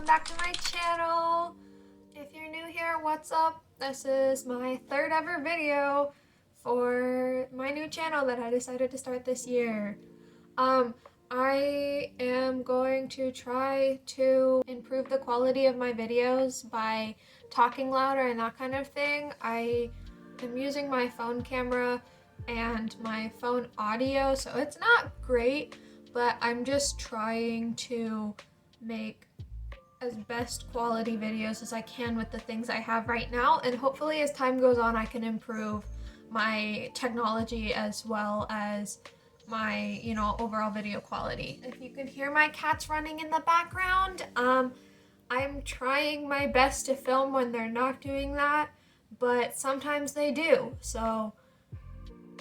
back to my channel. If you're new here, what's up? This is my third ever video for my new channel that I decided to start this year. I am going to try to improve the quality of my videos by talking louder and that kind of thing. I am using my phone camera and my phone audio, so it's not great, but I'm just trying to make as best quality videos as I can with the things I have right now, and hopefully as time goes on I can improve my technology as well as my, overall video quality. If you can hear my cats running in the background, I'm trying my best to film when they're not doing that, but sometimes they do, so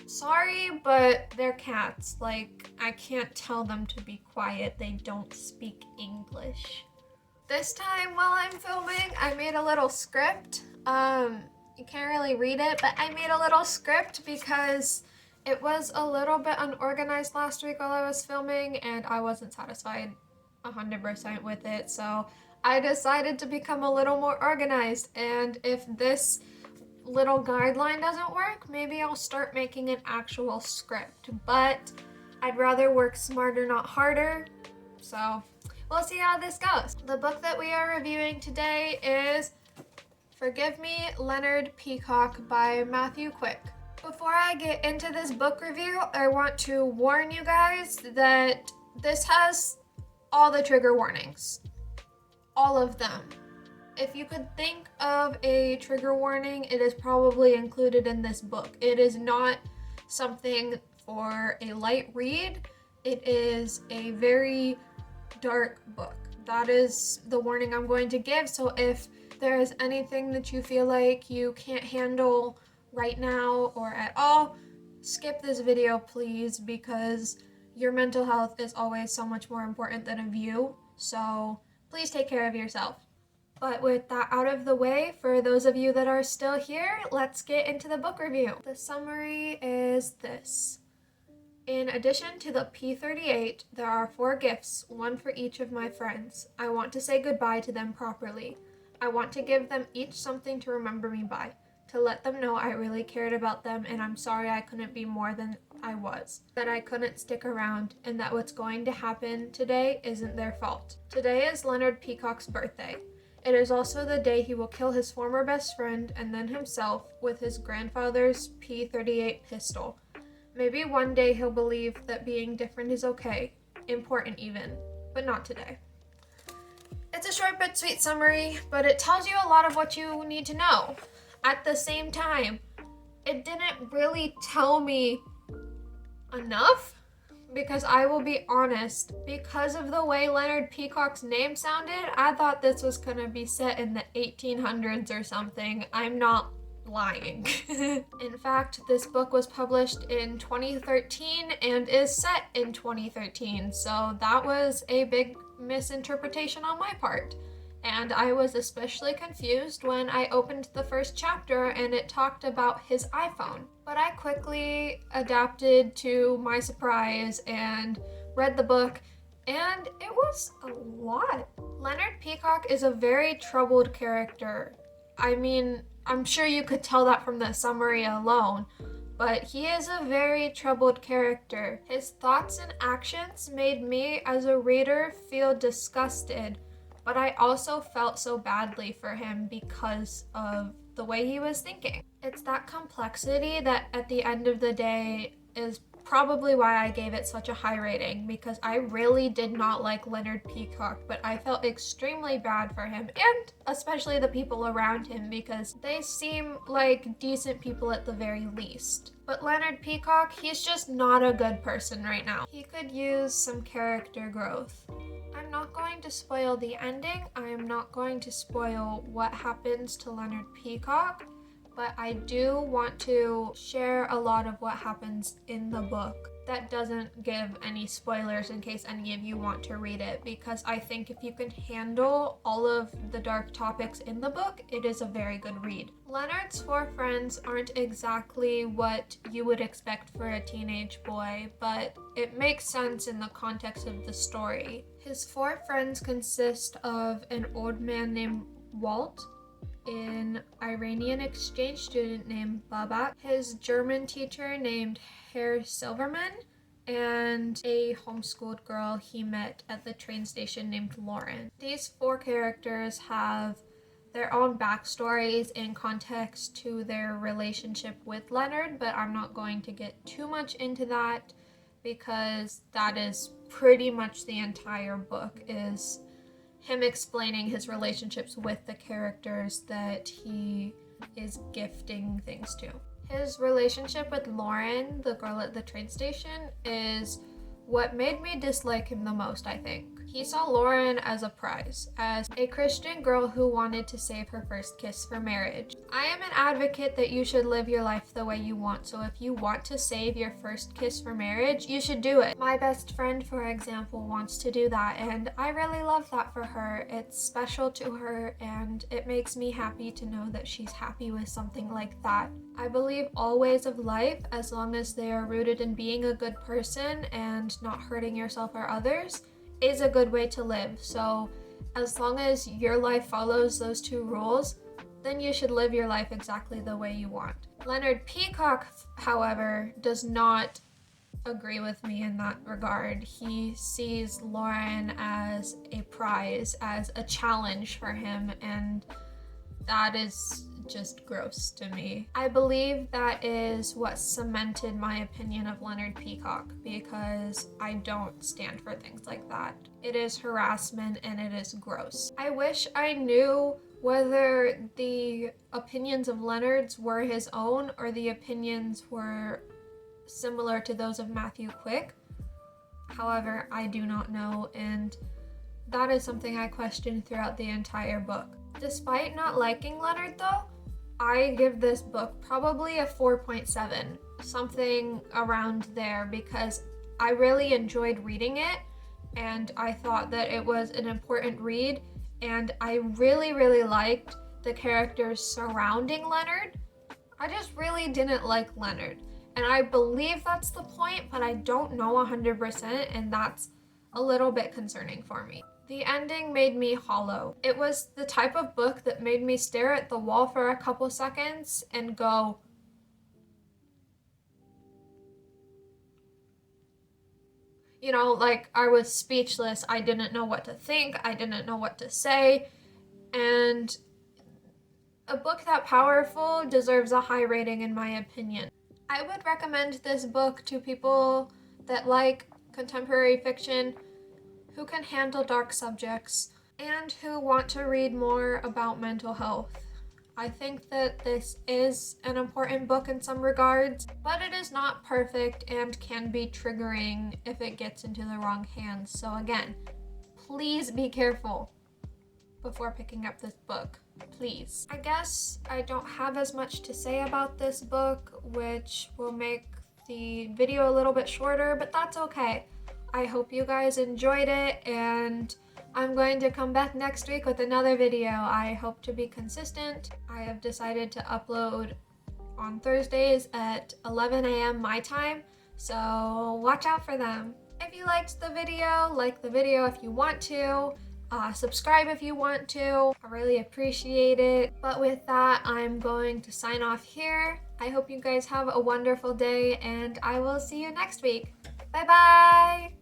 sorry, but they're cats. Like, I can't tell them to be quiet. They don't speak English. This time while I'm filming, I made a little script. You can't really read it, but I made a little script because it was a little bit unorganized last week while I was filming and I wasn't satisfied 100% with it. So I decided to become a little more organized, and if this little guideline doesn't work, maybe I'll start making an actual script, but I'd rather work smarter, not harder. So we'll see how this goes. The book that we are reviewing today is Forgive Me, Leonard Peacock by Matthew Quick. Before I get into this book review, I want to warn you guys that this has all the trigger warnings. All of them. If you could think of a trigger warning, it is probably included in this book. It is not something for a light read. It is a very dark book. That is the warning I'm going to give. So if there is anything that you feel like you can't handle right now or at all, skip this video, please, because your mental health is always so much more important than a view. So please take care of yourself. But with that out of the way, for those of you that are still here, let's get into the book review. The summary is this. In addition to the P38, there are 4 gifts, one for each of my friends. I want to say goodbye to them properly. I want to give them each something to remember me by, to let them know I really cared about them and I'm sorry I couldn't be more than I was, that I couldn't stick around, and that what's going to happen today isn't their fault. Today is Leonard Peacock's birthday. It is also the day he will kill his former best friend and then himself with his grandfather's P38 pistol. Maybe one day he'll believe that being different is okay, important even, but not today. It's a short but sweet summary, but it tells you a lot of what you need to know. At the same time, it didn't really tell me enough, because I will be honest, because of the way Leonard Peacock's name sounded, I thought this was gonna be set in the 1800s or something. I'm not lying. In fact, this book was published in 2013 and is set in 2013, so that was a big misinterpretation on my part. And I was especially confused when I opened the first chapter and it talked about his iPhone. But I quickly adapted to my surprise and read the book, and it was a lot. Leonard Peacock is a very troubled character. I mean, I'm sure you could tell that from the summary alone, but he is a very troubled character. His thoughts and actions made me as a reader feel disgusted, but I also felt so badly for him because of the way he was thinking. It's that complexity that at the end of the day is probably why I gave it such a high rating, because I really did not like Leonard Peacock, but I felt extremely bad for him, and especially the people around him, because they seem like decent people at the very least. But Leonard Peacock, he's just not a good person right now. He could use some character growth. I'm not going to spoil the ending. I am not going to spoil what happens to Leonard Peacock, but I do want to share a lot of what happens in the book. That doesn't give any spoilers in case any of you want to read it, because I think if you can handle all of the dark topics in the book, it is a very good read. Leonard's 4 friends aren't exactly what you would expect for a teenage boy, but it makes sense in the context of the story. His 4 friends consist of an old man named Walt, an Iranian exchange student named Babak, his German teacher named Herr Silverman, and a homeschooled girl he met at the train station named Lauren. These 4 characters have their own backstories in context to their relationship with Leonard, but I'm not going to get too much into that because that is pretty much the entire book, is him explaining his relationships with the characters that he is gifting things to. His relationship with Lauren, the girl at the train station, is what made me dislike him the most, I think. He saw Lauren as a prize, as a Christian girl who wanted to save her first kiss for marriage. I am an advocate that you should live your life the way you want, so if you want to save your first kiss for marriage, you should do it. My best friend, for example, wants to do that, and I really love that for her. It's special to her, and it makes me happy to know that she's happy with something like that. I believe all ways of life, as long as they are rooted in being a good person and not hurting yourself or others, is a good way to live. So as long as your life follows those 2 rules, then you should live your life exactly the way you want. Leonard Peacock, however, does not agree with me in that regard. He sees Lauren as a prize, as a challenge for him, and that is just gross to me. I believe that is what cemented my opinion of Leonard Peacock, because I don't stand for things like that. It is harassment and it is gross. I wish I knew whether the opinions of Leonard's were his own or the opinions were similar to those of Matthew Quick. However, I do not know, and that is something I questioned throughout the entire book. Despite not liking Leonard though, I give this book probably a 4.7, something around there, because I really enjoyed reading it and I thought that it was an important read, and I really liked the characters surrounding Leonard. I just really didn't like Leonard, and I believe that's the point, but I don't know 100%, and that's a little bit concerning for me. The ending made me hollow. It was the type of book that made me stare at the wall for a couple seconds and go, you know, like I was speechless. I didn't know what to think. I didn't know what to say. And a book that powerful deserves a high rating in my opinion. I would recommend this book to people that like contemporary fiction, who can handle dark subjects, and who want to read more about mental health. I think that this is an important book in some regards, but it is not perfect and can be triggering if it gets into the wrong hands. So again, please be careful before picking up this book, please. I guess I don't have as much to say about this book, which will make the video a little bit shorter, but that's okay. I hope you guys enjoyed it, and I'm going to come back next week with another video. I hope to be consistent. I have decided to upload on Thursdays at 11 a.m. my time, so watch out for them. If you liked the video, like the video if you want to. Subscribe if you want to. I really appreciate it. But with that, I'm going to sign off here. I hope you guys have a wonderful day, and I will see you next week. Bye bye!